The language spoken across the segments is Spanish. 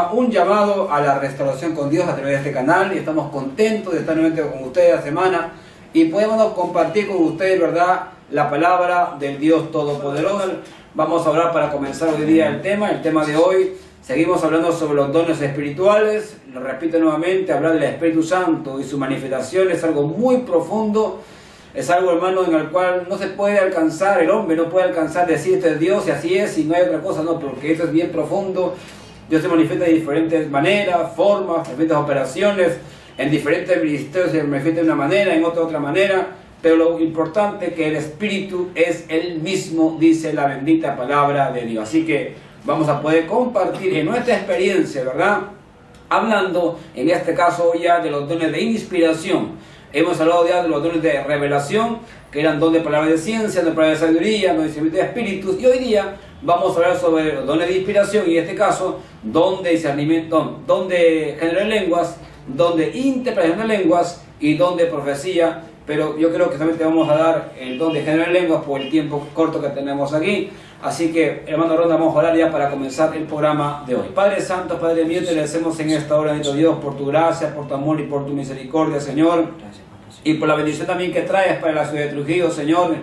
programa Un llamado a la restauración con Dios a través de este canal, y estamos contentos de estar nuevamente con ustedes la semana y podemos compartir con ustedes, ¿verdad?, la palabra del Dios Todopoderoso. Vamos a hablar para comenzar hoy día el tema de hoy. Seguimos hablando sobre los dones espirituales. Lo repito nuevamente, hablar del Espíritu Santo y su manifestación es algo muy profundo. Es algo, hermano, en el cual no se puede alcanzar, el hombre no puede alcanzar decir esto es Dios y así es y no hay otra cosa, no, porque esto es bien profundo. Dios se manifiesta de diferentes maneras, formas, diferentes operaciones, en diferentes ministerios se manifiesta de una manera, en otra manera, pero lo importante es que el Espíritu es el mismo, dice la bendita palabra de Dios. Así que vamos a poder compartir en nuestra experiencia, ¿verdad?, hablando en este caso ya de los dones de inspiración. Hemos hablado ya de los dones de revelación, que eran dones de palabra de ciencia, de palabra de sabiduría, dones de espíritus, y hoy día vamos a hablar sobre los dones de inspiración, y en este caso, don de discernimiento, don de género de lenguas, don de interpretación de lenguas y don de profecía. Pero yo creo que solamente vamos a dar el don de género de lenguas por el tiempo corto que tenemos aquí. Así que, hermano Ronda, vamos a orar ya para comenzar el programa de hoy. Padre Santo, Padre mío, te agradecemos en esta hora, bendito Dios, por tu gracia, por tu amor y por tu misericordia, Señor. Y por la bendición también que traes para la ciudad de Trujillo, Señor.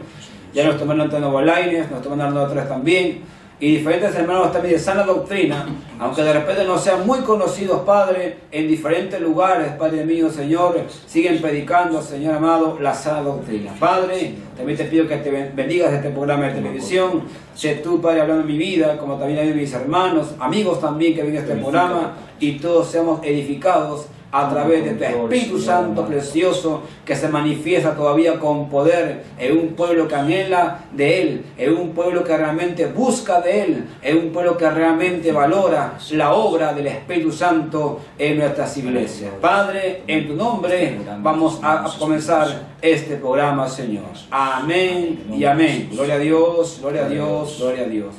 Ya nuestro hermano Antonio Bolaines, nuestro hermano Arnoldo Torres también. Y diferentes hermanos también de sana doctrina, aunque de repente no sean muy conocidos, Padre, en diferentes lugares, Padre mío, Señor, siguen predicando, Señor amado, la sana doctrina. Padre, también te pido que te bendigas este programa de televisión. Sé tú, Padre, hablando en mi vida, como también de mis hermanos, amigos también que ven este programa, y todos seamos edificados a través de tu Espíritu Santo precioso, que se manifiesta todavía con poder en un pueblo que anhela de Él, en un pueblo que realmente busca de Él, en un pueblo que realmente valora la obra del Espíritu Santo en nuestras iglesias. Padre, en tu nombre vamos a comenzar este programa, Señor. Amén y amén. Gloria a Dios, gloria a Dios, gloria a Dios.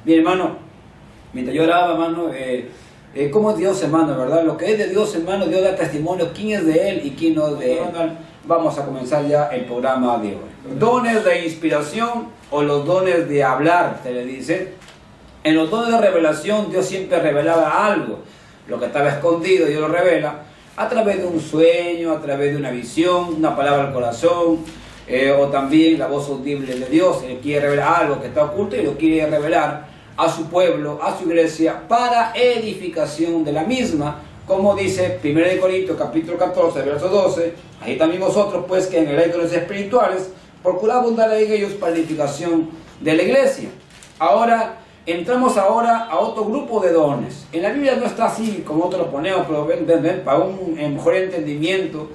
Bien, hermano, mientras yo oraba, hermano, ¿cómo es Dios, hermano? ¿Verdad? Lo que es de Dios, hermano, Dios da testimonio quién es de Él y quién no es de Él. Vamos a comenzar ya el programa de hoy. Dones de inspiración o los dones de hablar, se le dice. En los dones de revelación, Dios siempre revelaba algo. Lo que estaba escondido, Dios lo revela a través de un sueño, a través de una visión, una palabra al corazón, o también la voz audible de Dios. Él quiere revelar algo que está oculto y lo quiere revelar a su pueblo, a su iglesia, para edificación de la misma, como dice 1 Corintios capítulo 14, verso 12, ahí también vosotros, pues, que en el dones espirituales, procurad abundar en ellos para edificación de la iglesia. Ahora, entramos ahora a otro grupo de dones. En la Biblia no está así, como nosotros lo ponemos, pero para un mejor entendimiento,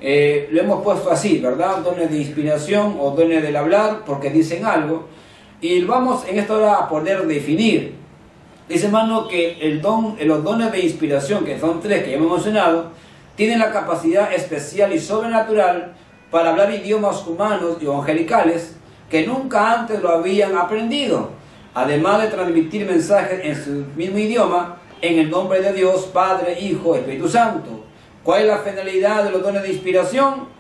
lo hemos puesto así, ¿verdad? Dones de inspiración o dones del hablar, porque dicen algo. Y vamos en esta hora a poder definir. Dice, hermano, que los dones de inspiración, que son tres que ya hemos mencionado, tienen la capacidad especial y sobrenatural para hablar idiomas humanos y angelicales que nunca antes lo habían aprendido, además de transmitir mensajes en su mismo idioma, en el nombre de Dios, Padre, Hijo, Espíritu Santo. ¿Cuál es la finalidad de los dones de inspiración?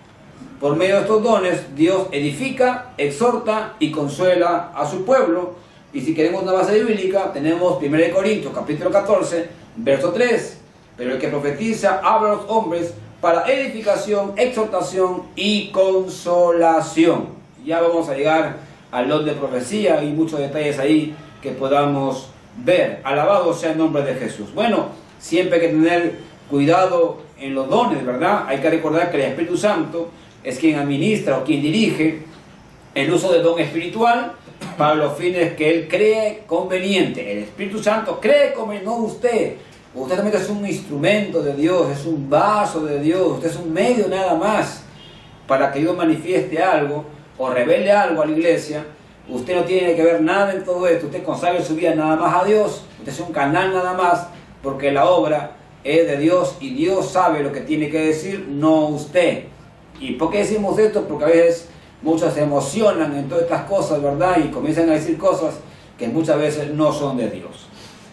Por medio de estos dones, Dios edifica, exhorta y consuela a su pueblo. Y si queremos una base bíblica, tenemos 1 Corintios capítulo 14, verso 3. Pero el que profetiza habla a los hombres para edificación, exhortación y consolación. Ya vamos a llegar al don de profecía y muchos detalles ahí que podamos ver. Alabado sea el nombre de Jesús. Bueno, siempre hay que tener cuidado en los dones, ¿verdad? Hay que recordar que el Espíritu Santo es quien administra o quien dirige el uso del don espiritual para los fines que Él cree conveniente. El Espíritu Santo cree conveniente, no usted. Usted también es un instrumento de Dios, es un vaso de Dios, usted es un medio nada más para que Dios manifieste algo o revele algo a la iglesia. Usted no tiene que ver nada en todo esto, usted consagra su vida nada más a Dios, usted es un canal nada más, porque la obra es de Dios y Dios sabe lo que tiene que decir, no usted. ¿Y por qué decimos esto? Porque a veces muchos se emocionan en todas estas cosas, ¿verdad? Y comienzan a decir cosas que muchas veces no son de Dios.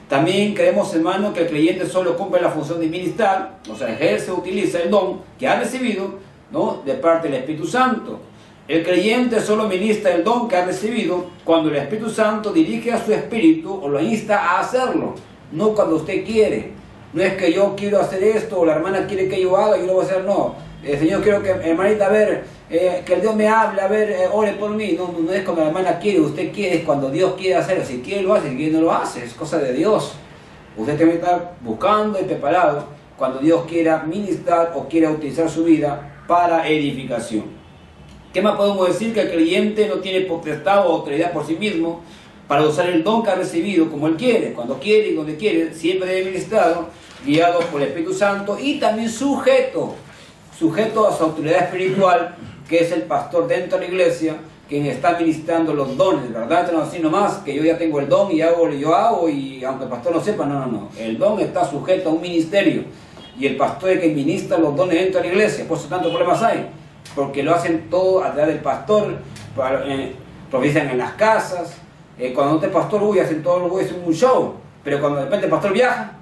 También creemos, hermano, que el creyente solo cumple la función de ministrar, o sea, ejerce, utiliza el don que ha recibido, ¿no?, de parte del Espíritu Santo. El creyente solo ministra el don que ha recibido cuando el Espíritu Santo dirige a su espíritu o lo insta a hacerlo, no cuando usted quiere. No es que yo quiero hacer esto, o la hermana quiere que yo haga, y yo lo voy a hacer, no. Señor, quiero que, hermanita, a ver, que el Dios me hable, a ver, ore por mí. No es como la hermana quiere, usted quiere, es cuando Dios quiere hacerlo. Si quiere lo hace, si quiere no lo hace, es cosa de Dios. Usted tiene que estar buscando y preparado cuando Dios quiera ministrar o quiera utilizar su vida para edificación. ¿Qué más podemos decir? Que el creyente no tiene potestad o autoridad por sí mismo para usar el don que ha recibido como él quiere, cuando quiere y donde quiere, siempre debe ministrar, guiado por el Espíritu Santo y también sujeto a su autoridad espiritual, que es el pastor dentro de la iglesia, quien está ministrando los dones, ¿verdad? No así nomás, que yo ya tengo el don y hago lo que yo hago, y aunque el pastor no sepa, no. El don está sujeto a un ministerio, y el pastor es quien ministra los dones dentro de la iglesia. Por eso tantos problemas hay, porque lo hacen todo a través del pastor, profetizan en las casas. Cuando no te pastor, hacen todo lo hacen un show, pero cuando de repente el pastor viaja,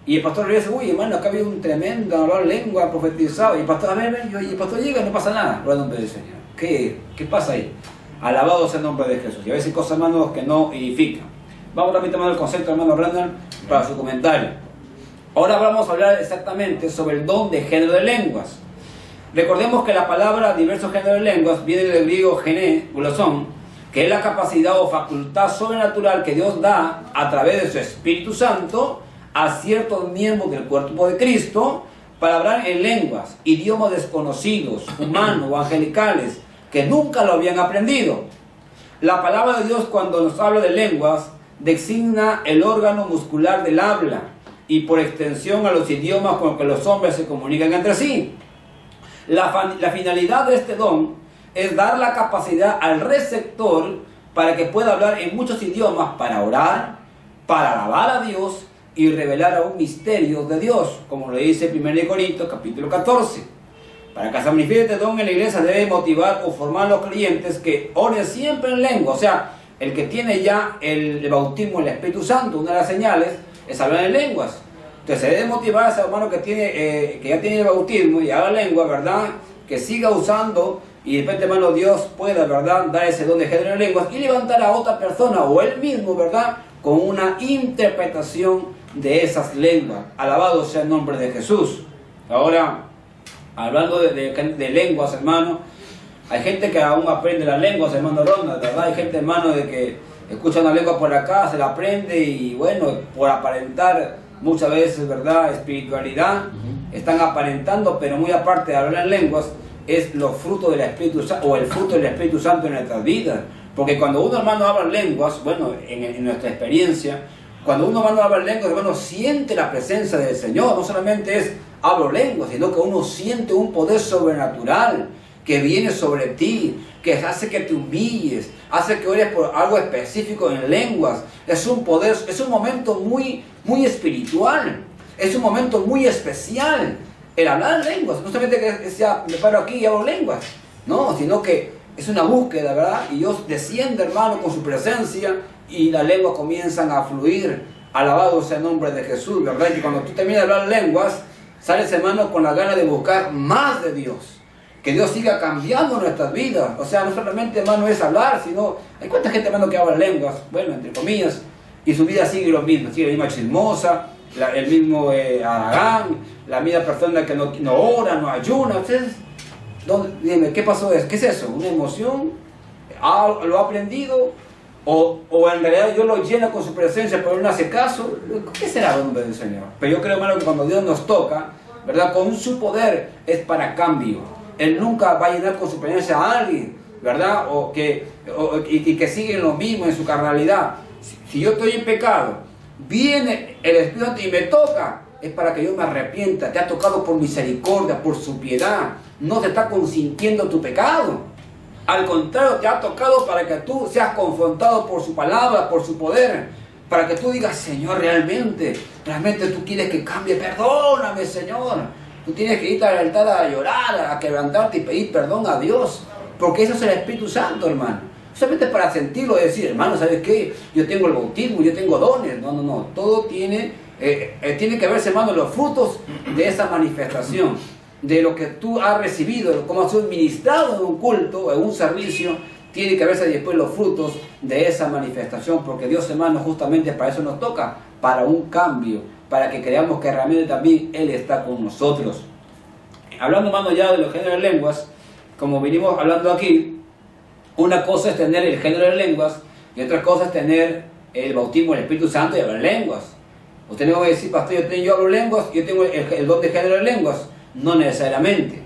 y el pastor le dice, hermano, acá había un tremendo hablar lengua profetizado, y el pastor, y el pastor llega y no pasa nada, por el nombre del Señor. ¿Qué pasa ahí? Alabado sea el nombre de Jesús. Y a veces cosas, hermanos, que no edifican. Vamos rápidamente, hermano, el concepto, hermano Randall, para su comentario. Ahora vamos a hablar exactamente sobre el don de género de lenguas. Recordemos que la palabra diversos géneros de lenguas viene del griego gené, glosón, que es la capacidad o facultad sobrenatural que Dios da a través de su Espíritu Santo a ciertos miembros del cuerpo de Cristo para hablar en lenguas, idiomas desconocidos, humanos o angelicales, que nunca lo habían aprendido. La palabra de Dios, cuando nos habla de lenguas, designa el órgano muscular del habla y por extensión a los idiomas con los que los hombres se comunican entre sí. La finalidad de este don es dar la capacidad al receptor para que pueda hablar en muchos idiomas para orar, para alabar a Dios y revelar a un misterio de Dios, como lo dice 1 Corintios capítulo 14. Para que se manifieste este don en la iglesia debe motivar o formar a los creyentes que oren siempre en lengua. O sea, el que tiene ya el bautismo del Espíritu Santo, una de las señales es hablar en lenguas. Entonces se debe motivar a ese hermano que ya tiene el bautismo y habla lengua, ¿verdad? Que siga usando y de repente, hermano, Dios pueda, ¿verdad?, dar ese don de género de lenguas y levantar a otra persona o él mismo, ¿verdad?, con una interpretación de esas lenguas. Alabado sea el nombre de Jesús. Ahora, hablando de lenguas, hermano, hay gente que aún aprende las lenguas, hermano Ronald, ¿verdad? Hay gente, hermano, de que escucha una lengua por acá, se la aprende y, bueno, por aparentar muchas veces, ¿verdad?, espiritualidad, están aparentando, pero muy aparte de hablar en lenguas, es los frutos del Espíritu Santo, o el fruto del Espíritu Santo en nuestras vidas. Porque cuando uno, hermano, habla lenguas, bueno, en nuestra experiencia, cuando uno, hermano, habla lenguas, hermano, siente la presencia del Señor. No solamente es hablo lenguas, sino que uno siente un poder sobrenatural que viene sobre ti, que hace que te humilles, hace que ores por algo específico en lenguas. Es un poder, es un momento muy, muy espiritual, es un momento muy especial. El hablar lenguas, no solamente que sea, me paro aquí y hablo lenguas, no, sino que es una búsqueda, ¿verdad? Y Dios desciende, hermano, con su presencia y las lenguas comienzan a fluir. Alabado sea el nombre de Jesús, ¿verdad? Y cuando tú terminas de hablar lenguas, sales, hermano, con la gana de buscar más de Dios. Que Dios siga cambiando nuestras vidas. O sea, no solamente, hermano, es hablar, sino hay cuánta gente, hermano, que habla lenguas, bueno, entre comillas, y su vida sigue lo mismo, sigue la misma chismosa, el mismo aragán, la misma persona que no ora, no ayuna. Ustedes, dime, ¿qué pasó? ¿Qué es eso? ¿Una emoción? ¿Lo ha aprendido? ¿O en realidad Dios lo llena con su presencia, pero él no hace caso? ¿Qué será el nombre del Señor? Pero yo creo, hermano, que cuando Dios nos toca, ¿verdad?, con su poder es para cambio. Él nunca va a llenar con su presencia a alguien, ¿verdad? Y que siguen lo mismo en su carnalidad. Si yo estoy en pecado, viene el Espíritu Santo y me toca, es para que yo me arrepienta. Te ha tocado por misericordia, por su piedad. No te está consintiendo tu pecado. Al contrario, te ha tocado para que tú seas confrontado por su palabra, por su poder. Para que tú digas, Señor, realmente tú quieres que cambie. Perdóname, Señor. Tú tienes que irte al altar a llorar, a quebrantarte y pedir perdón a Dios. Porque eso es el Espíritu Santo, hermano. Solamente para sentirlo y decir, hermano, ¿sabes qué? Yo tengo el bautismo, yo tengo dones. No. Todo tiene que verse, hermano, los frutos de esa manifestación. De lo que tú has recibido, de cómo has sido ministrado en un culto, en un servicio, tiene que verse después los frutos de esa manifestación, porque Dios, hermano, justamente para eso nos toca, para un cambio, para que creamos que realmente también Él está con nosotros. Hablando, hermano, ya de los géneros de lenguas, como venimos hablando aquí, una cosa es tener el género de lenguas y otra cosa es tener el bautismo del Espíritu Santo y hablar lenguas. Usted no va a decir, pastor, yo hablo lenguas, yo tengo el don de género de lenguas. No necesariamente.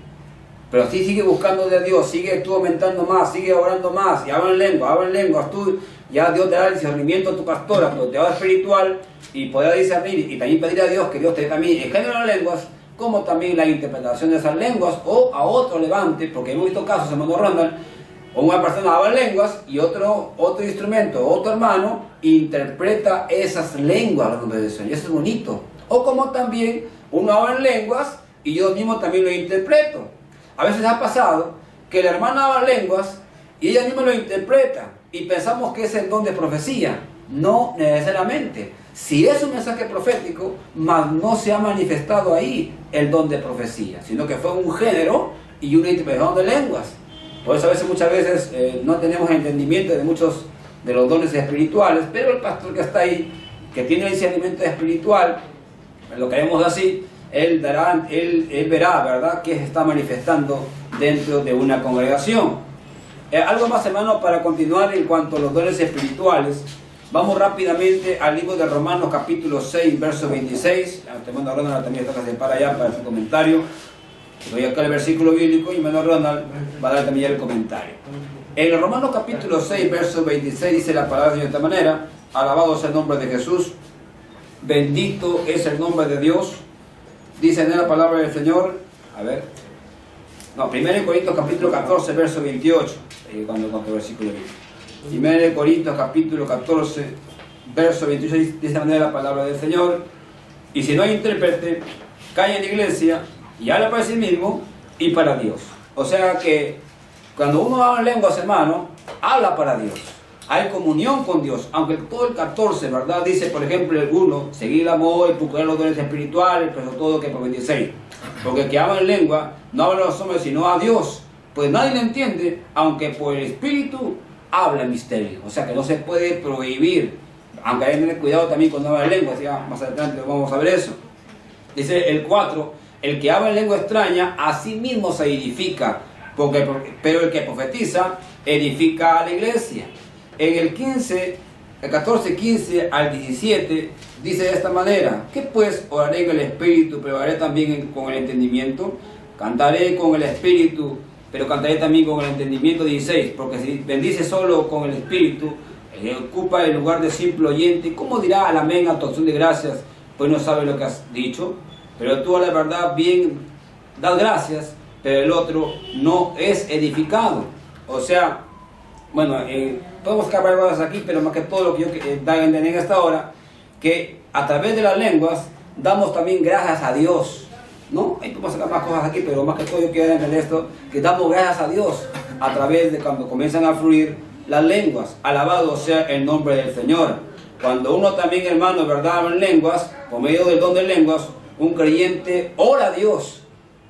Pero si sigue buscando de Dios, sigue tú aumentando más, sigue orando más, y hablan lenguas, tú ya Dios te da el discernimiento a tu pastora, pero te da espiritual y podrá discernir y también pedir a Dios que Dios te dé también el género de lenguas, como también la interpretación de esas lenguas, o a otro levante, porque hemos visto casos, hermano Ronald, o una persona habla lenguas y otro instrumento, otro hermano interpreta esas lenguas, y eso es bonito. O como también uno habla en lenguas y yo mismo también lo interpreto. A veces ha pasado que la hermana habla lenguas y ella misma lo interpreta y pensamos que es el don de profecía. No necesariamente. Si es un mensaje profético, mas no se ha manifestado ahí el don de profecía, sino que fue un género y una interpretación de lenguas. Por eso a veces, muchas veces no tenemos entendimiento de muchos de los dones espirituales, pero el pastor que está ahí, que tiene el discernimiento espiritual, lo queremos así, él verá, ¿verdad?, que se está manifestando dentro de una congregación. Algo más, hermano, para continuar en cuanto a los dones espirituales. Vamos rápidamente al libro de Romanos, capítulo 6, verso 26. Hermano Ronald también está para allá para su comentario. Voy acá al versículo bíblico y hermano Ronald va a dar también el comentario. En Romanos, capítulo 6, verso 26, dice la palabra de esta manera: alabado sea el nombre de Jesús, bendito es el nombre de Dios. Dice en la palabra del Señor, no, 1 Corintios capítulo 14, verso 28, cuando el versículo viene. 1 Corintios capítulo 14, verso 28, dice de esta manera la palabra del Señor: y si no hay intérprete, calla en la iglesia y habla para sí mismo y para Dios. O sea que cuando uno habla en lenguas, hermano, habla para Dios. Hay comunión con Dios, aunque todo el 14, ¿verdad? Dice, por ejemplo, el 1, seguir el amor y procurar los dones espirituales, pero todo que por 26. Porque el que habla en lengua no habla a los hombres, sino a Dios. Pues nadie le entiende, aunque por el Espíritu habla en misterio. O sea que no se puede prohibir, aunque hay que tener cuidado también cuando habla en lengua. Ya más adelante vamos a ver eso. Dice el 4, el que habla en lengua extraña, a sí mismo se edifica, pero el que profetiza, edifica a la iglesia. En el 14, 15 al 17, dice de esta manera: ¿qué pues? Oraré en el Espíritu, pero oraré también con el entendimiento. Cantaré con el Espíritu, pero cantaré también con el entendimiento. 16, porque si bendice solo con el Espíritu, ocupa el lugar de simple oyente, ¿cómo dirá al amén a tu acción de gracias? Pues no sabe lo que has dicho. Pero tú a la verdad bien das gracias, pero el otro no es edificado. O sea, bueno, podemos acabar varias aquí, pero más que todo lo que yo da a entender en esta hora, que a través de las lenguas damos también gracias a Dios, ¿no? Ahí podemos sacar más cosas aquí, pero más que todo yo quiero entender esto, que damos gracias a Dios a través de cuando comienzan a fluir las lenguas. Alabado sea el nombre del Señor. Cuando uno también, hermano, ¿verdad?, habla en lenguas, por medio del don de lenguas, un creyente ora a Dios,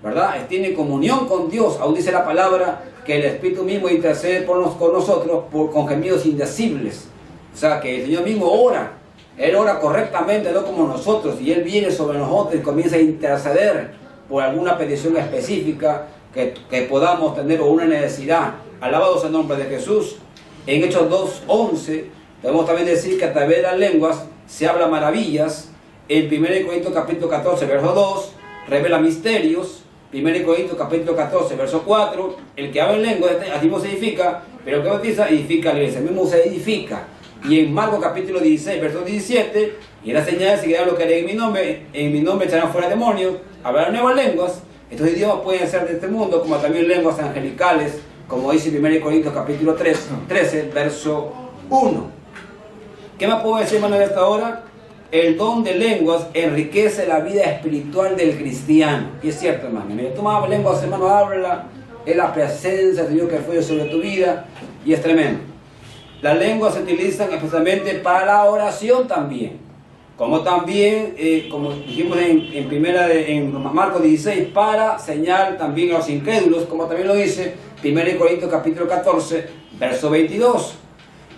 ¿verdad? Tiene comunión con Dios. Aún dice la palabra que el Espíritu mismo intercede con nosotros con gemidos indecibles. O sea que el Señor mismo ora. Él ora correctamente, no como nosotros. Y Él viene sobre nosotros y comienza a interceder por alguna petición específica que podamos tener, o una necesidad. Alabado sea el nombre de Jesús. En Hechos 2:11 podemos también decir que a través de las lenguas se habla maravillas. En 1 Corintios capítulo 14, verso 2, revela misterios. 1 Corintios capítulo 14, verso 4, el que habla en lengua, así mismo se edifica, pero el que bautiza, edifica a la iglesia, el mismo se edifica. Y en Marcos capítulo 16, verso 17, y en la señal seguirá lo que haré en mi nombre echarán fuera demonios, hablarán nuevas lenguas. Estos idiomas pueden ser de este mundo, como también lenguas angelicales, como dice 1 Corintios capítulo 13, verso 1. ¿Qué más puedo decir, hermano, de esta hora? El don de lenguas enriquece la vida espiritual del cristiano. Y es cierto, hermano. Mira, tú más lenguas, hermano, háblala. Es la presencia de Dios que fue sobre tu vida. Y es tremendo. Las lenguas se utilizan especialmente para la oración también. Como también, como dijimos en Marcos 16, para señal también a los incrédulos. Como también lo dice 1 Corintios capítulo 14, verso 22.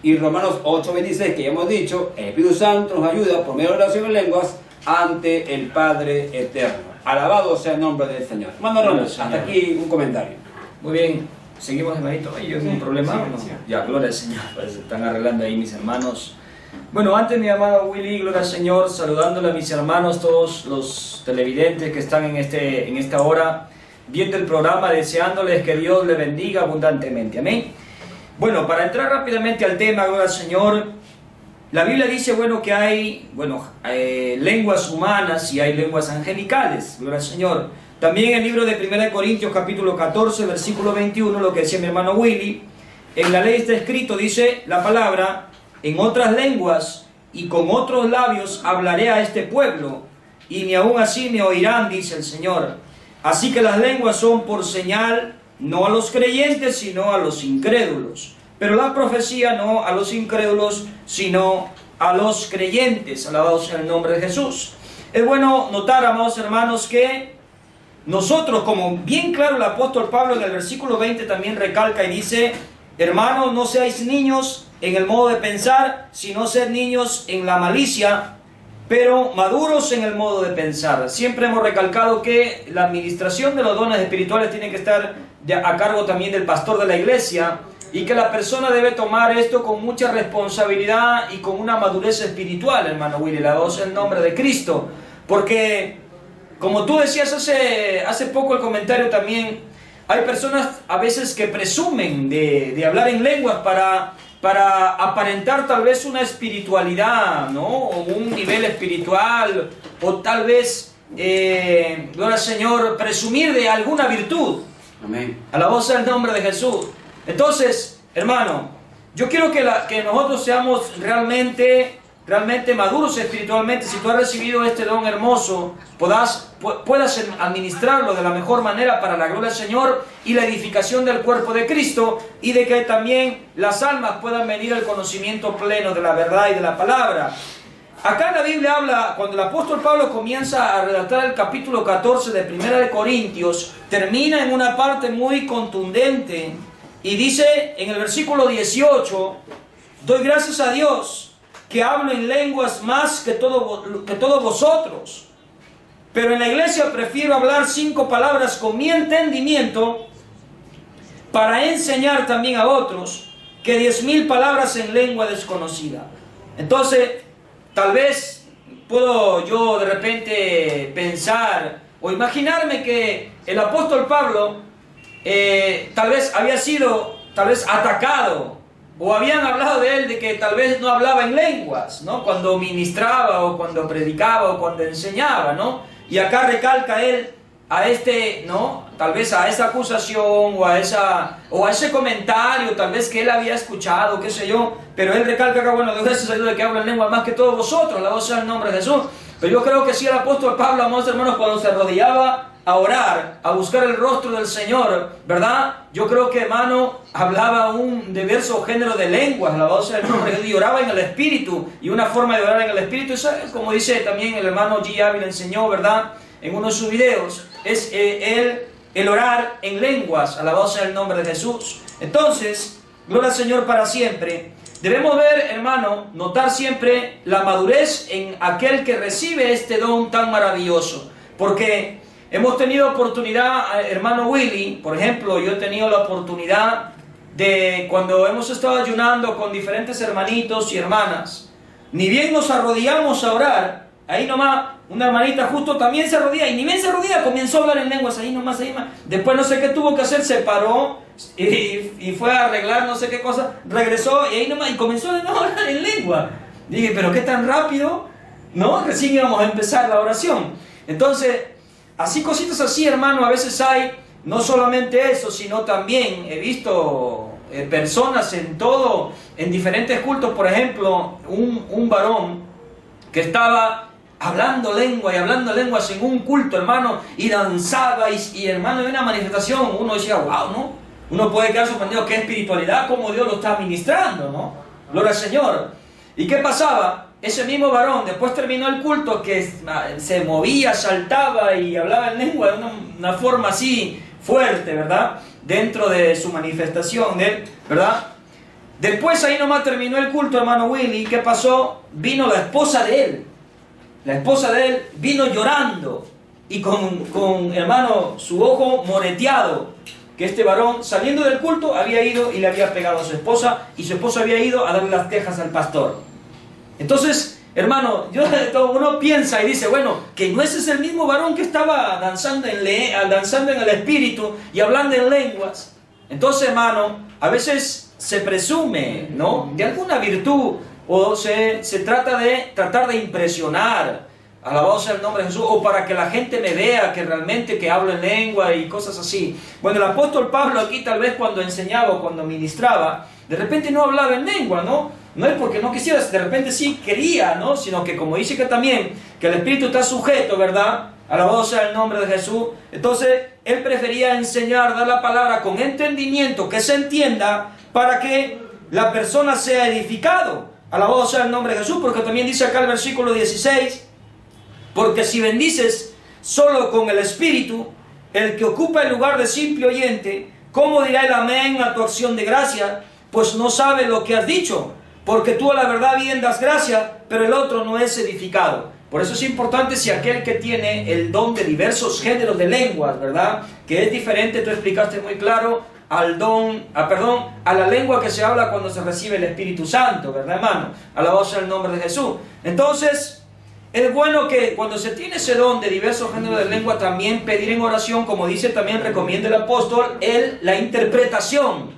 Y Romanos 8:26, que ya hemos dicho, el Espíritu Santo nos ayuda por medio de oración en lenguas ante el Padre Eterno. Alabado sea el nombre del Señor. Hermano Ronald, hasta aquí un comentario. Muy bien, seguimos, hermanito. ¿Hay algún problema? Sí, ¿No? sí. Ya, gloria al Señor. Pues se están arreglando ahí mis hermanos. Bueno, antes mi amado Willy, gloria al Señor, saludándole a mis hermanos, todos los televidentes que están en esta hora, viendo el programa, deseándoles que Dios les bendiga abundantemente. Amén. Bueno, para entrar rápidamente al tema, gloria al Señor, la Biblia dice, bueno, que hay, lenguas humanas y hay lenguas angelicales, gloria al Señor. También en el libro de 1 Corintios, capítulo 14, versículo 21, lo que decía mi hermano Willy, en la ley está escrito, dice la palabra, en otras lenguas y con otros labios hablaré a este pueblo, y ni aun así me oirán, dice el Señor. Así que las lenguas son por señal, no a los creyentes, sino a los incrédulos. Pero la profecía no a los incrédulos, sino a los creyentes. Alabado sea el nombre de Jesús. Es bueno notar, amados hermanos, que nosotros, como bien claro el apóstol Pablo en el versículo 20 también recalca y dice, hermanos, no seáis niños en el modo de pensar, sino sed niños en la malicia, pero maduros en el modo de pensar. Siempre hemos recalcado que la administración de los dones espirituales tiene que estar a cargo también del pastor de la iglesia, y que la persona debe tomar esto con mucha responsabilidad y con una madurez espiritual, hermano Willy, la voz en nombre de Cristo. Porque, como tú decías hace poco el comentario también, hay personas a veces que presumen de hablar en lenguas para aparentar tal vez una espiritualidad, ¿no? O un nivel espiritual, o tal vez, gloria al Señor, presumir de alguna virtud. Amén. Alabado sea el nombre de Jesús. Entonces, hermano, yo quiero que nosotros seamos realmente maduros espiritualmente. Si tú has recibido este don hermoso, puedas administrarlo de la mejor manera para la gloria del Señor y la edificación del cuerpo de Cristo, y de que también las almas puedan venir al conocimiento pleno de la verdad y de la palabra. Acá en la Biblia habla, cuando el apóstol Pablo comienza a redactar el capítulo 14 de 1 Corintios, termina en una parte muy contundente y dice en el versículo 18, doy gracias a Dios que hablo en lenguas más que todos vosotros, pero en la iglesia prefiero hablar 5 palabras con mi entendimiento para enseñar también a otros que 10.000 palabras en lengua desconocida. Entonces, tal vez puedo yo de repente pensar o imaginarme que el apóstol Pablo tal vez había sido atacado, o habían hablado de él de que tal vez no hablaba en lenguas, ¿no? Cuando ministraba o cuando predicaba o cuando enseñaba, ¿no? Y acá recalca él a ¿no? Tal vez a esa acusación o a ese comentario, tal vez que él había escuchado, qué sé yo, pero él recalca acá, bueno, gracias a Dios de que habla en lengua más que todos vosotros, la voz sea el nombre de Jesús. Pero yo creo que sí, el apóstol Pablo, amados hermanos, cuando se arrodillaba a orar, a buscar el rostro del Señor, ¿verdad? Yo creo que, hermano, hablaba un diverso género de lenguas, la voz del nombre de Dios, y oraba en el Espíritu, y una forma de orar en el Espíritu, eso es como dice también el hermano G. Ávila enseñó, ¿verdad? En uno de sus videos, es el orar en lenguas, alabado sea el nombre de Jesús. Entonces, gloria al Señor para siempre. Debemos ver, hermano, notar siempre la madurez en aquel que recibe este don tan maravilloso, porque hemos tenido oportunidad, hermano Willy, por ejemplo, yo he tenido la oportunidad de, cuando hemos estado ayunando con diferentes hermanitos y hermanas, ni bien nos arrodillamos a orar, ahí nomás, una hermanita justo también se arrodilla, y ni bien se arrodilla, comenzó a hablar en lenguas, ahí nomás. Después no sé qué tuvo que hacer, se paró y fue a arreglar no sé qué cosa, regresó y ahí nomás, y comenzó a hablar en lengua. Dije, pero qué tan rápido, ¿no? Recién íbamos a empezar la oración. Entonces, así cositas así, hermano, a veces hay, no solamente eso, sino también he visto personas en diferentes cultos, por ejemplo, un varón que estaba hablando lenguas en un culto, hermano, y danzaba, y hermano, en una manifestación, uno decía, wow, ¿no? Uno puede quedar sorprendido, qué espiritualidad, cómo Dios lo está ministrando, ¿no? Gloria al Señor. ¿Y qué pasaba? Ese mismo varón, después terminó el culto, que se movía, saltaba y hablaba en lengua de una forma así fuerte, ¿verdad? Dentro de su manifestación, ¿verdad? Después ahí nomás terminó el culto, hermano Willy. ¿Qué pasó? Vino la esposa de él. La esposa de él vino llorando y con hermano, su ojo moreteado. Que este varón, saliendo del culto, había ido y le había pegado a su esposa. Y su esposa había ido a darle las quejas al pastor. Entonces, hermano, uno piensa y dice, bueno, que no ese es el mismo varón que estaba danzando en el espíritu y hablando en lenguas. Entonces, hermano, a veces se presume, ¿no?, de alguna virtud, o se trata de tratar de impresionar, alabado sea el nombre de Jesús, o para que la gente me vea que realmente que hablo en lengua y cosas así. Bueno, el apóstol Pablo aquí tal vez cuando enseñaba o cuando ministraba, de repente no hablaba en lengua, ¿no? No es porque no quisiera, de repente sí quería, ¿no? Sino que como dice que también, que el Espíritu está sujeto, ¿verdad? Alabado sea el nombre de Jesús. Entonces, él prefería enseñar, dar la palabra con entendimiento, que se entienda, para que la persona sea edificado. Alabado sea el nombre de Jesús, porque también dice acá el versículo 16, porque si bendices solo con el Espíritu, el que ocupa el lugar de simple oyente, ¿cómo dirá el amén a tu acción de gracia? Pues no sabe lo que has dicho, porque tú a la verdad bien das gracia, pero el otro no es edificado. Por eso es importante si aquel que tiene el don de diversos géneros de lenguas, ¿verdad?, que es diferente, tú explicaste muy claro, a la lengua que se habla cuando se recibe el Espíritu Santo, ¿verdad, hermano? Alabado sea el nombre de Jesús. Entonces, es bueno que cuando se tiene ese don de diversos géneros de lengua, también pedir en oración, como dice también, recomienda el apóstol, la interpretación,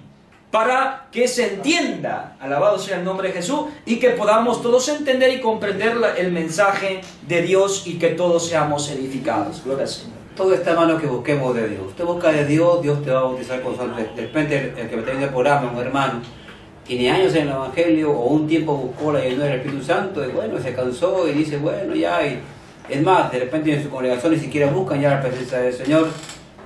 para que se entienda, alabado sea el nombre de Jesús, y que podamos todos entender y comprender el mensaje de Dios y que todos seamos edificados. Gloria al Señor. Todo está en mano que busquemos de Dios. Usted busca de Dios, Dios te va a bautizar con su. De repente el que me está viendo el programa, un hermano, tiene años en el Evangelio o un tiempo buscó la llenura del Espíritu Santo y bueno, se cansó y dice, bueno, ya. Y es más, de repente en su congregación ni siquiera buscan ya la presencia del Señor.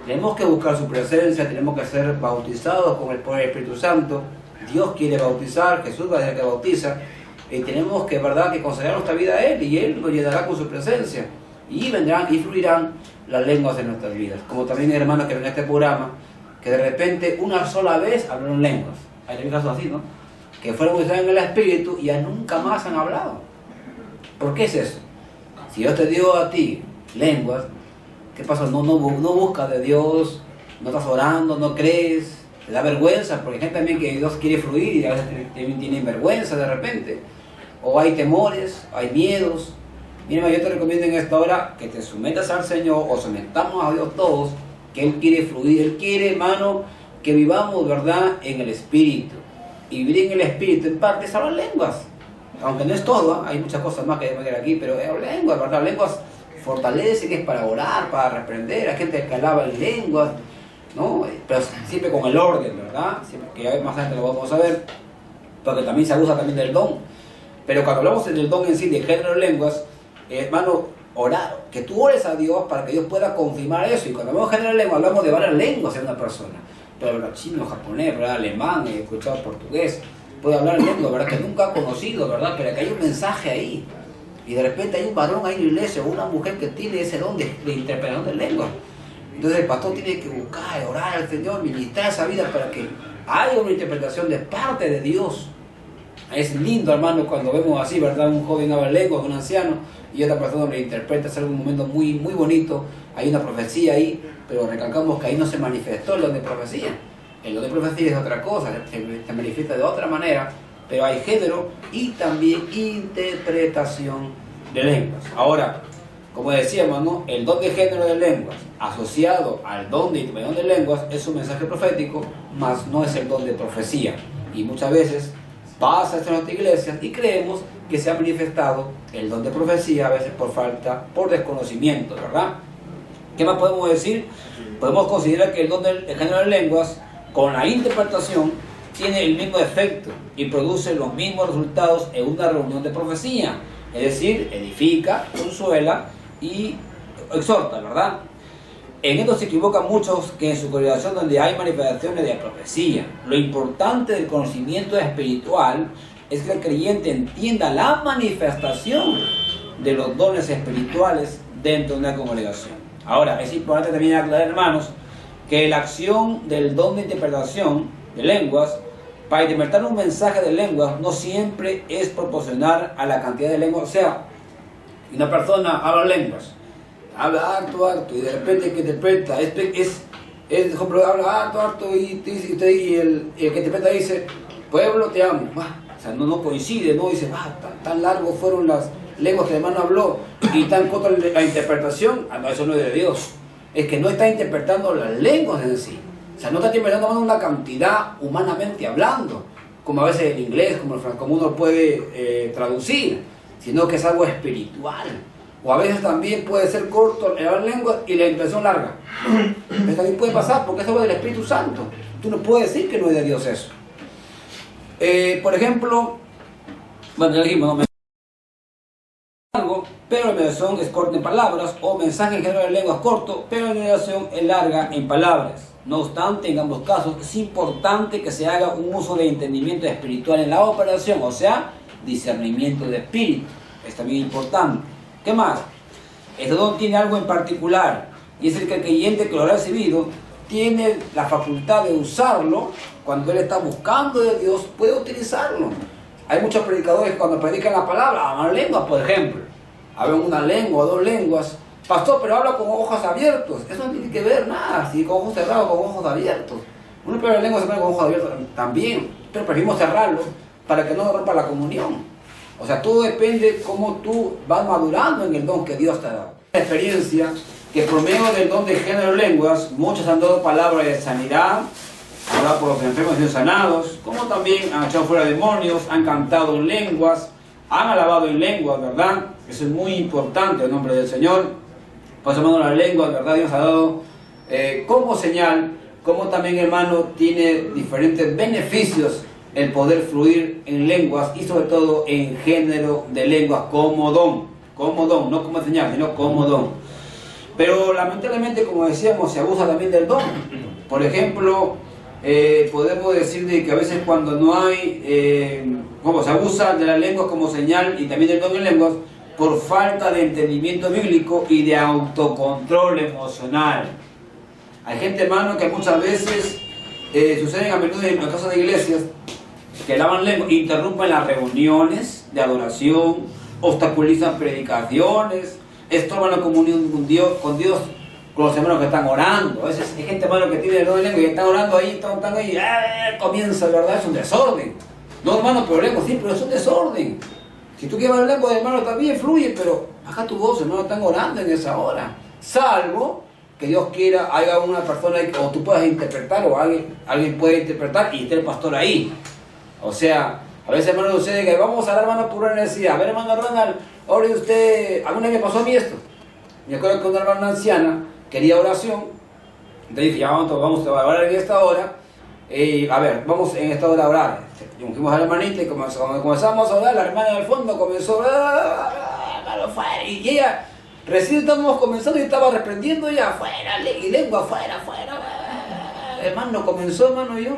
Tenemos que buscar su presencia, tenemos que ser bautizados con el poder del Espíritu Santo. Dios quiere bautizar, Jesús va a ser el que bautiza. Y tenemos que, verdad, que consagrar nuestra vida a Él y Él nos llenará con su presencia. Y vendrán y fluirán las lenguas de nuestras vidas. Como también hay hermanos que ven este programa, que de repente una sola vez hablaron lenguas. Hay casos así, ¿no? Que fueron bautizados en el Espíritu y ya nunca más han hablado. ¿Por qué es eso? Si Dios te dio a ti lenguas, ¿qué pasa? No buscas de Dios, no estás orando, no crees, te da vergüenza, porque hay gente también que Dios quiere fluir y a veces también tienen vergüenza de repente. O hay temores, hay miedos. Mira, yo te recomiendo en esta hora que te sometas al Señor o sometamos a Dios todos, que Él quiere fluir. Él quiere, hermano, que vivamos, ¿verdad?, en el Espíritu. Y vivir en el Espíritu, en parte, es hablar lenguas. Aunque no es todo, hay muchas cosas más que hay que ver aquí, pero es lenguas, ¿verdad? Lenguas fortalece, que es para orar, para reprender. Hay gente que alaba en lenguas, ¿no? Pero siempre con el orden, ¿verdad? Siempre, que más adelante lo vamos a ver, porque también se abusa también del don. Pero cuando hablamos del don en sí, de género de lenguas, hermano, orar, que tú ores a Dios para que Dios pueda confirmar eso. Y cuando hablamos de género de lenguas, hablamos de varias lenguas en una persona. Puede hablar chino, japonés, ¿verdad?, alemán, he escuchado portugués, puede hablar lengua, ¿verdad?, que nunca ha conocido, ¿verdad?, pero que hay un mensaje ahí. Y de repente hay un varón ahí en la iglesia o una mujer que tiene ese don de interpretación de lengua. Entonces el pastor tiene que buscar, orar al Señor, ministrar esa vida para que haya una interpretación de parte de Dios. Es lindo, hermano, cuando vemos así, ¿verdad?, un joven habla lengua, un anciano, y otra persona le interpreta, es algún momento muy, muy bonito. Hay una profecía ahí, pero recalcamos que ahí no se manifestó el don de profecía. El don de profecía es otra cosa, se manifiesta de otra manera, pero hay género y también interpretación de lenguas. Ahora, como decíamos, ¿no?, el don de género de lenguas asociado al don de interpretación de lenguas es un mensaje profético, mas no es el don de profecía. Y muchas veces pasa esto en nuestras iglesias y creemos que se ha manifestado el don de profecía, a veces por desconocimiento, ¿verdad? ¿Qué más podemos decir? Podemos considerar que el don del género de lenguas, con la interpretación, tiene el mismo efecto y produce los mismos resultados en una reunión de profecía. Es decir, edifica, consuela y exhorta, ¿verdad? En esto se equivocan muchos que en su congregación donde hay manifestaciones de profecía. Lo importante del conocimiento espiritual es que el creyente entienda la manifestación de los dones espirituales dentro de una congregación. Ahora, es importante también aclarar, hermanos, que la acción del don de interpretación de lenguas para interpretar un mensaje de lenguas no siempre es proporcional a la cantidad de lenguas. O sea, una persona habla lenguas, habla harto, y de repente que interpreta, por ejemplo, habla harto, y el que interpreta dice, pueblo te amo. O sea, no coincide, no dice, tan largo fueron las lenguas que el hermano habló y tan corta la interpretación. No, eso no es de Dios. Es que no está interpretando las lenguas en sí. O sea, no está interpretando una cantidad humanamente hablando, como a veces el inglés, como uno puede traducir, sino que es algo espiritual. O a veces también puede ser corto la lengua y la impresión larga. Eso también puede pasar porque es algo del Espíritu Santo. Tú no puedes decir que no es de Dios eso. Por ejemplo, bueno, ya dijimos, ¿no? Largo, pero la meditación es corta en palabras, o mensaje en general de lengua es corto, pero la meditación es larga en palabras. No obstante, en ambos casos es importante que se haga un uso de entendimiento espiritual en la operación, o sea, discernimiento de espíritu. Es también importante. ¿Qué más? Este don tiene algo en particular, y es el que el creyente que lo ha recibido tiene la facultad de usarlo cuando él está buscando de Dios, puede utilizarlo. Hay muchos predicadores que cuando predican la palabra hablan lenguas, por ejemplo. Hablan una lengua, 2 lenguas. Pastor, pero habla con ojos abiertos. Eso no tiene que ver nada, si con ojos cerrados o con ojos abiertos. Uno pero la lengua se pone con ojos abiertos también, pero preferimos cerrarlo para que no rompa la comunión. O sea, todo depende cómo tú vas madurando en el don que Dios te ha dado. La experiencia que por medio del don de género de lenguas, muchos han dado palabras de sanidad, han hablado por los enfermos y sido sanados, como también han echado fuera demonios, han cantado en lenguas, han alabado en lenguas, ¿verdad? Eso es muy importante en nombre del Señor. Pues hermano, la lengua, ¿verdad? Dios ha dado como señal, como también, hermano, tiene diferentes beneficios el poder fluir en lenguas y sobre todo en género de lenguas como don, no como señal, sino como don. Pero lamentablemente, como decíamos, se abusa también del don. Por ejemplo, podemos decir de que a veces cuando no hay, como se abusa de la lengua como señal y también del don en lenguas, por falta de entendimiento bíblico y de autocontrol emocional. Hay gente, hermano, que muchas veces suceden a menudo en las casas de iglesias que hablan lengua, interrumpen las reuniones de adoración, obstaculizan predicaciones, estorban la comunión con Dios, con los hermanos que están orando. A veces hay gente, hermano, que tiene el don de lengua y están orando ahí, están ahí, comienza, ¿verdad? Es un desorden. No, hermano, pero lengua sí, pero es un desorden. Si tú quieres hablar lengua, hermano, también fluye, pero baja tu voz, hermano, están orando en esa hora. Salvo que Dios quiera, haya una persona ahí, o tú puedas interpretar, o alguien puede interpretar y esté el pastor ahí. O sea, a veces, hermano, sucede que vamos a dar, hermano, por una necesidad. A ver, hermano Ronald, ore usted. Alguna vez me pasó a mí esto. Me acuerdo que una hermana anciana quería oración. Entonces dije, ya vamos a orar en esta hora. A ver, vamos en esta hora a orar. Fuimos a la hermanita y cuando comenzamos a orar, la hermana del fondo comenzó y ella, recién estábamos comenzando y estaba reprendiendo ella, afuera, y lengua, afuera. Hermano, comenzó, hermano, yo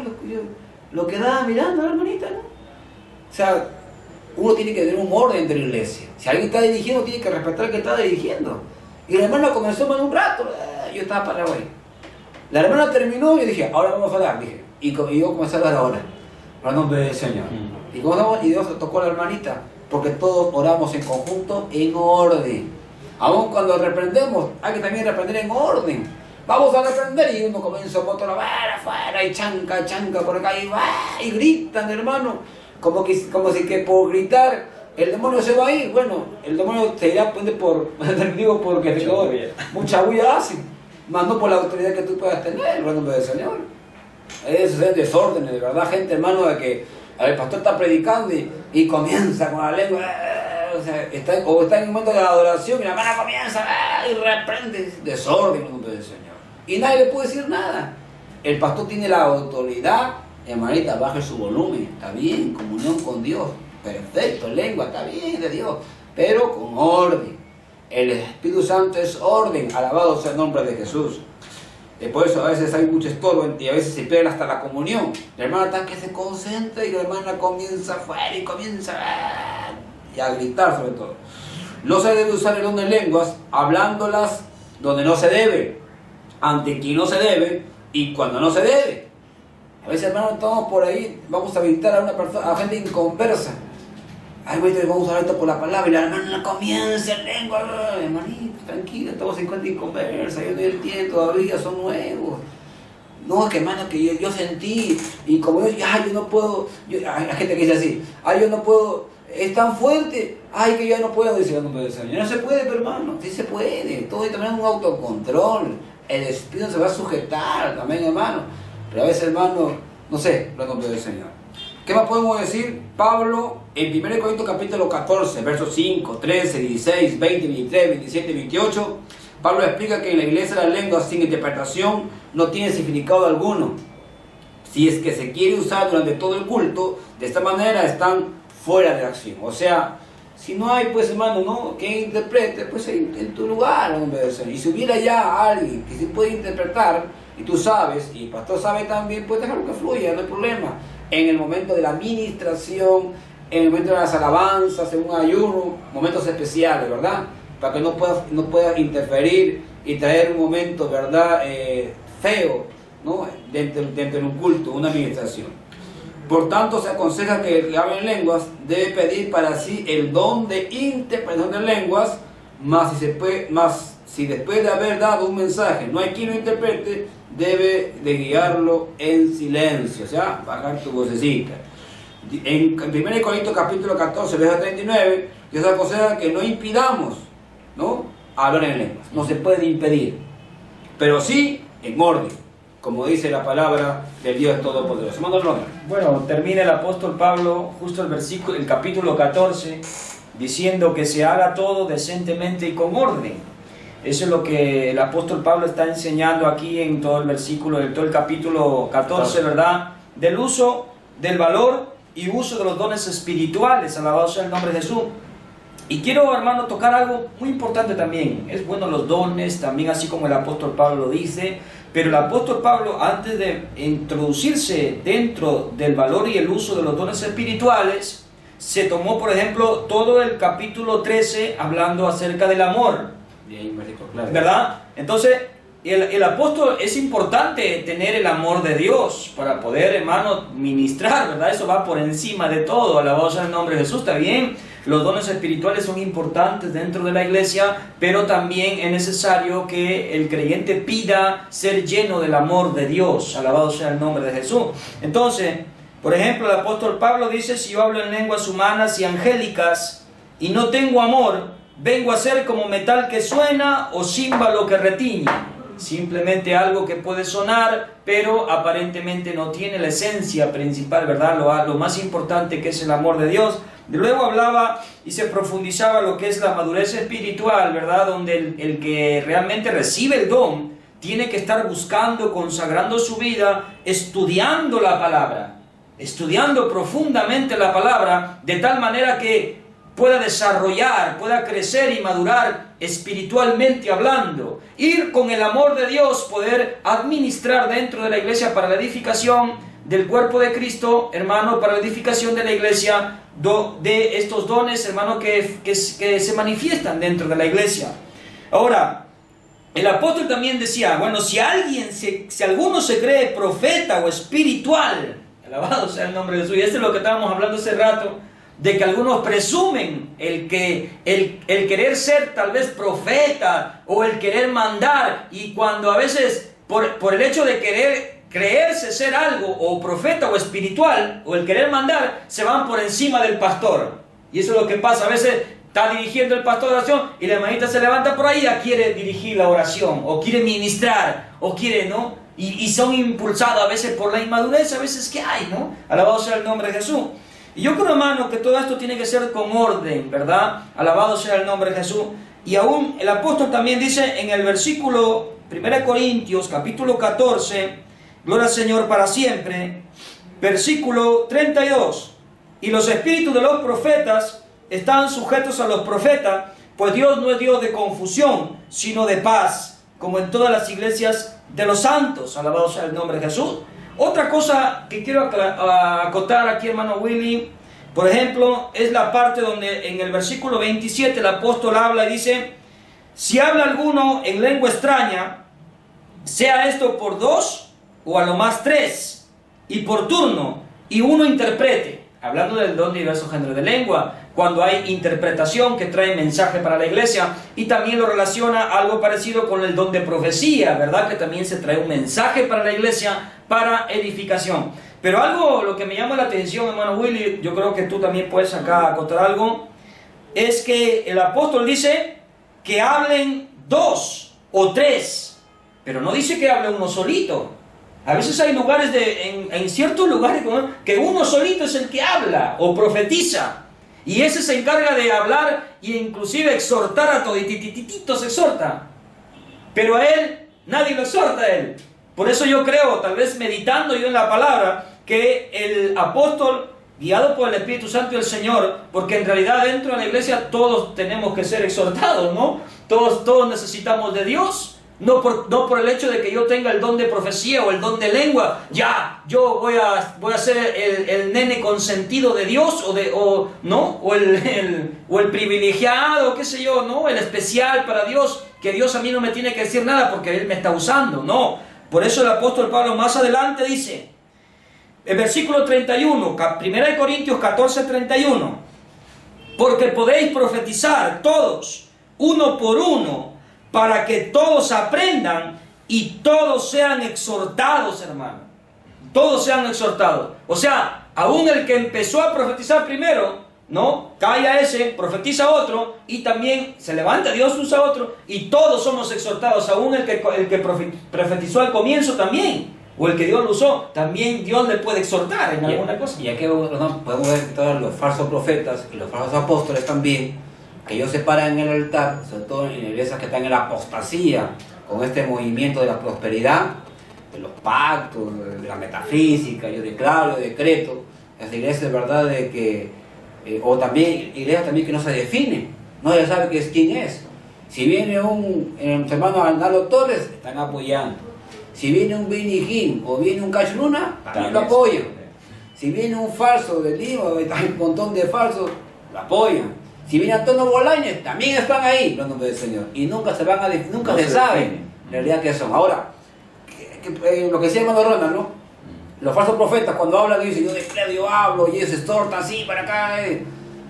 lo quedaba mirando a la hermanita, ¿no? O sea, uno tiene que tener un orden de la iglesia. Si alguien está dirigiendo, tiene que respetar al que está dirigiendo. Y la hermana comenzó en un rato, yo estaba parado ahí. La hermana terminó y yo dije, ahora vamos a orar, dije. Y yo comencé a orar ahora, para el nombre del Señor. Y Dios tocó a la hermanita, porque todos oramos en conjunto, en orden. Aún cuando reprendemos, hay que también reprender en orden. Vamos a reprender y uno comienza a botar afuera y chanca por acá y gritan, hermano. Como si que por gritar el demonio se va a ir. Bueno, el demonio se irá porque te quedó mucha bulla así, más no por la autoridad que tú puedas tener, en el nombre del Señor. Eso es desorden, de verdad, gente, hermano, de que el pastor está predicando y comienza con la lengua, o sea, está en un momento de adoración y la hermana comienza y reprende, desorden en el nombre del Señor. Y nadie le puede decir nada. El pastor tiene la autoridad, hermanita, baje su volumen, está bien, comunión con Dios, perfecto, lengua, está bien de Dios, pero con orden. El Espíritu Santo es orden, alabado sea el nombre de Jesús. Por eso a veces hay mucho estorbo y a veces se pierde hasta la comunión. La hermana está que se concentra y la hermana comienza afuera y comienza a gritar sobre todo. No se debe usar el don de lenguas hablándolas donde no se debe, ante quien no se debe y cuando no se debe. A veces, hermano, estamos por ahí, vamos a visitar a una persona, a gente inconversa. Ay, güey, vamos a hablar esto por la palabra, y la hermana comienza en lengua. Hermanito, tranquilo, estamos en cuenta inconversa, yo no entiendo todavía, son nuevos. No, que hermano, que yo sentí, y como yo no puedo, hay gente que dice así, yo no puedo, es tan fuerte, que yo no puedo, dice, no puede ser. No se puede, pero hermano, sí se puede, todo también es un autocontrol, el espíritu se va a sujetar también, hermano, pero a veces, hermano, no sé, lo nombre del Señor. ¿Qué más podemos decir? Pablo, en 1 Corintios capítulo 14, versos 5, 13, 16, 20, 23, 27, 28, Pablo explica que en la iglesia las lenguas sin interpretación no tienen significado alguno. Si es que se quiere usar durante todo el culto, de esta manera están fuera de acción. O sea, si no hay, pues hermano, ¿no?, que interprete, pues en tu lugar, hombre del Señor. Y si hubiera ya alguien que sí puede interpretar, y tú sabes, y el pastor sabe también, pues dejarlo que fluya, no hay problema. En el momento de la administración, en el momento de las alabanzas, en un ayuno, momentos especiales, ¿verdad? Para que no pueda interferir y traer un momento, ¿verdad?, feo, ¿no?, dentro de un culto, una administración. Por tanto, se aconseja que el que hable en lenguas debe pedir para sí el don de interpretación de lenguas, más si después de haber dado un mensaje no hay quien lo interprete, debe de guiarlo en silencio, o sea, bajar tu vocecita. En 1 Corintios capítulo 14, verso 39, Dios aconseja que no impidamos, ¿no?, hablar en lenguas. No se puede impedir, pero sí en orden, como dice la palabra del Dios Todopoderoso. Bueno, termina el apóstol Pablo justo el capítulo 14 diciendo que se haga todo decentemente y con orden. Eso es lo que el apóstol Pablo está enseñando aquí en todo el versículo, en todo el capítulo 14, ¿verdad? Del uso, del valor y uso de los dones espirituales. Alabado sea el nombre de Jesús. Y quiero, hermano, tocar algo muy importante también. Es bueno los dones, también así como el apóstol Pablo lo dice. Pero el apóstol Pablo, antes de introducirse dentro del valor y el uso de los dones espirituales, se tomó, por ejemplo, todo el capítulo 13 hablando acerca del amor. ¿Verdad? Entonces, el apóstol, es importante tener el amor de Dios para poder, hermano, ministrar, ¿verdad? Eso va por encima de todo. Alabado sea el nombre de Jesús. Está bien, los dones espirituales son importantes dentro de la iglesia, pero también es necesario que el creyente pida ser lleno del amor de Dios. Alabado sea el nombre de Jesús. Entonces, por ejemplo, el apóstol Pablo dice: si yo hablo en lenguas humanas y angélicas y no tengo amor, vengo a ser como metal que suena o címbalo que retiñe. Simplemente algo que puede sonar, pero aparentemente no tiene la esencia principal, ¿verdad? Lo más importante, que es el amor de Dios. De luego hablaba y se profundizaba lo que es la madurez espiritual, ¿verdad? Donde el que realmente recibe el don tiene que estar buscando, consagrando su vida, estudiando la palabra, estudiando profundamente la palabra, de tal manera que pueda desarrollar, pueda crecer y madurar espiritualmente hablando, ir con el amor de Dios, poder administrar dentro de la iglesia para la edificación del cuerpo de Cristo, hermano, para la edificación de la iglesia, de estos dones, hermano, que se manifiestan dentro de la iglesia. Ahora, el apóstol también decía, bueno, si alguno se cree profeta o espiritual, alabado sea el nombre de Jesús, y esto es lo que estábamos hablando hace rato, de que algunos presumen el querer ser tal vez profeta o el querer mandar, y cuando a veces por el hecho de creerse ser algo o profeta o espiritual o el querer mandar, se van por encima del pastor. Y eso es lo que pasa. A veces está dirigiendo el pastor la oración y la hermanita se levanta por ahí y ya quiere dirigir la oración o quiere ministrar o quiere, ¿no? Y son impulsados a veces por la inmadurez, a veces que hay, ¿no? Alabado sea el nombre de Jesús. Y yo creo, hermano, que todo esto tiene que ser con orden, ¿verdad? Alabado sea el nombre de Jesús. Y aún el apóstol también dice en el versículo 1 Corintios, capítulo 14, gloria al Señor para siempre, versículo 32. Y los espíritus de los profetas están sujetos a los profetas, pues Dios no es Dios de confusión, sino de paz, como en todas las iglesias de los santos. Alabado sea el nombre de Jesús. Otra cosa que quiero acotar aquí, hermano Willy, por ejemplo, es la parte donde en el versículo 27 el apóstol habla y dice: si habla alguno en lengua extraña, sea esto por 2 o a lo más 3, y por turno, y uno interprete, hablando del don de diversos géneros de lengua, cuando hay interpretación que trae mensaje para la iglesia, y también lo relaciona algo parecido con el don de profecía, ¿verdad? Que también se trae un mensaje para la iglesia, para edificación. Pero algo, lo que me llama la atención, hermano Willy, yo creo que tú también puedes acá acotar algo, es que el apóstol dice que hablen 2 o 3, pero no dice que hable uno solito. A veces hay lugares, en ciertos lugares, que uno solito es el que habla o profetiza. Y ese se encarga de hablar e inclusive exhortar a todititititos, exhorta. Pero a él, nadie lo exhorta a él. Por eso yo creo, tal vez meditando yo en la palabra, que el apóstol, guiado por el Espíritu Santo y el Señor, porque en realidad dentro de la iglesia todos tenemos que ser exhortados, ¿no? Todos necesitamos de Dios. No por el hecho de que yo tenga el don de profecía o el don de lengua, ya, yo voy a ser el nene consentido de Dios, o el privilegiado, qué sé yo, ¿no? El especial para Dios, que Dios a mí no me tiene que decir nada porque Él me está usando, no. Por eso el apóstol Pablo más adelante dice, el versículo 31, 1 Corintios 14, 31, porque podéis profetizar todos, uno por uno, para que todos aprendan y todos sean exhortados, hermano. Todos sean exhortados. O sea, aún el que empezó a profetizar primero, ¿no? Calla ese, profetiza otro, y también se levanta, Dios usa otro, y todos somos exhortados. Aún el que profetizó al comienzo también, o el que Dios lo usó, también Dios le puede exhortar en alguna cosa. Y aquí podemos ver que todos los falsos profetas y los falsos apóstoles también, que ellos se paran en el altar, sobre todo en iglesias que están en la apostasía, con este movimiento de la prosperidad, de los pactos, de la metafísica, yo declaro, yo decreto, las iglesias de verdad de que, o también iglesias también que no se definen, no se sabe quién es. Si viene un hermano Arnaldo Torres, están apoyando. Si viene un Benny Hinn o viene un Cash Luna, también lo apoyan. Si viene un falso de Lima, hay un montón de falsos, lo apoyan. Si viene Antonio Bolaños, también están ahí los nombres del Señor. Y nunca se sabe en realidad qué son. Ahora, lo que decía el hermano Ronald, ¿no? Los falsos profetas cuando hablan y dicen, yo declaro, yo hablo, y ellos exhortan así para acá.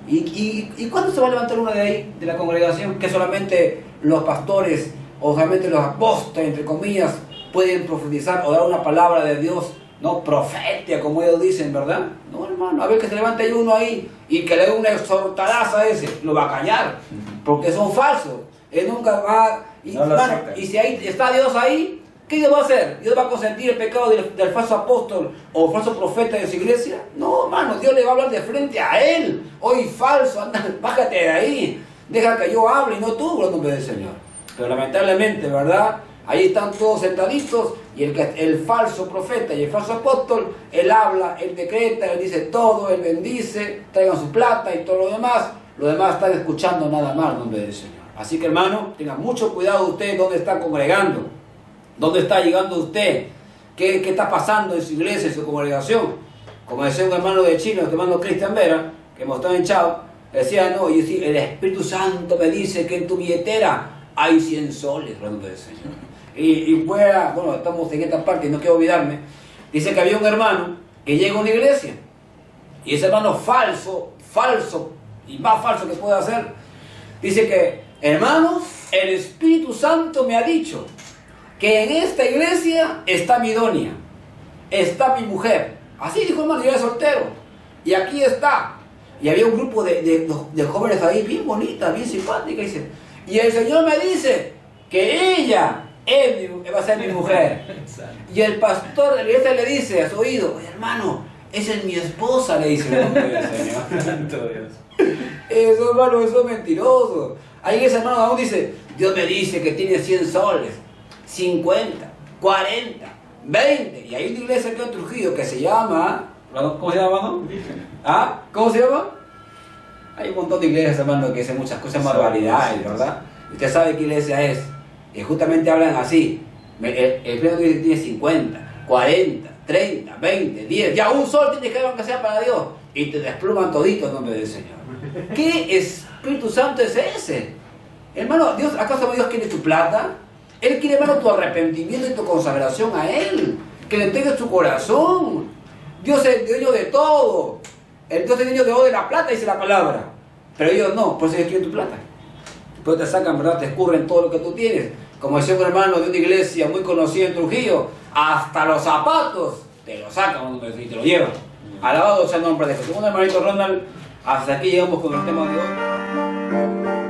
¿Y cuándo se va a levantar uno de ahí, de la congregación? Que solamente los pastores, o solamente los apóstoles, entre comillas, pueden profetizar o dar una palabra de Dios, no profetia, como ellos dicen, ¿verdad? No, hermano, a ver que se levante uno ahí y que le dé una exhortadaza a ese, lo va a callar, porque son falsos. Él nunca va. Y si ahí está Dios ahí, ¿qué Dios va a hacer? ¿Dios va a consentir el pecado del falso apóstol o falso profeta de su iglesia? No, hermano, Dios le va a hablar de frente a él. Hoy falso, anda, bájate de ahí, deja que yo hable y no tú, en nombre del Señor. Pero lamentablemente, ¿verdad? Ahí están todos sentaditos y el falso profeta y el falso apóstol, él habla, él decreta, él dice todo, él bendice, traigan su plata y todo lo demás están escuchando nada más en nombre del Señor. Así que, hermano, tenga mucho cuidado usted dónde está congregando, dónde está llegando usted, qué está pasando en su iglesia, en su congregación. Como decía un hermano de Chile, nuestro hermano Cristian Vera, que hemos estado en Chao, decía, no, y el Espíritu Santo me dice que en tu billetera hay 100 soles, en nombre del Señor. Y fuera, bueno, estamos en esta parte y no quiero olvidarme, dice que había un hermano que llega a una iglesia y ese hermano falso y más falso que puede hacer, dice que, hermanos, el Espíritu Santo me ha dicho que en esta iglesia está mi doña, está mi mujer, así dijo, hermano, yo era soltero y aquí está, y había un grupo de jóvenes ahí bien bonitas, bien simpáticas, dice, y el Señor me dice que ella va a ser mi mujer. Y el pastor de la iglesia le dice a su oído, oye, hermano, esa es mi esposa, le dice el nombre del Señor. Eso, hermano, eso es mentiroso. Ahí ese hermano aún dice, Dios me dice que tiene 100 soles, 50, 40, 20. Y hay una iglesia aquí en Trujillo que se llama, ¿cómo se llama, no? ¿Ah? ¿Cómo se llama? Hay un montón de iglesias, hermano, que hacen muchas cosas, barbaridades, ¿verdad? Usted sabe qué iglesia es. Y justamente hablan así. El Señor tiene 50, 40, 30, 20, 10. Ya un sol tiene que dar aunque sea para Dios. Y te despluman todito en nombre del Señor. ¿Qué Espíritu Santo es ese? Hermano, Dios, ¿acaso Dios quiere tu plata? Él quiere, hermano, tu arrepentimiento y tu consagración a Él. Que le entregues tu corazón. Dios es dueño de todo. El Dios es dueño de oro y de la plata, dice la palabra. Pero ellos no, por eso ellos quieren tu plata. Después te sacan, ¿verdad? Te escurren todo lo que tú tienes. Como decía un hermano de una iglesia muy conocida en Trujillo, hasta los zapatos te los sacan y te lo llevan. Alabado sea el nombre de Jesús. Bueno, hermanito Ronald, hasta aquí llegamos con el tema de hoy.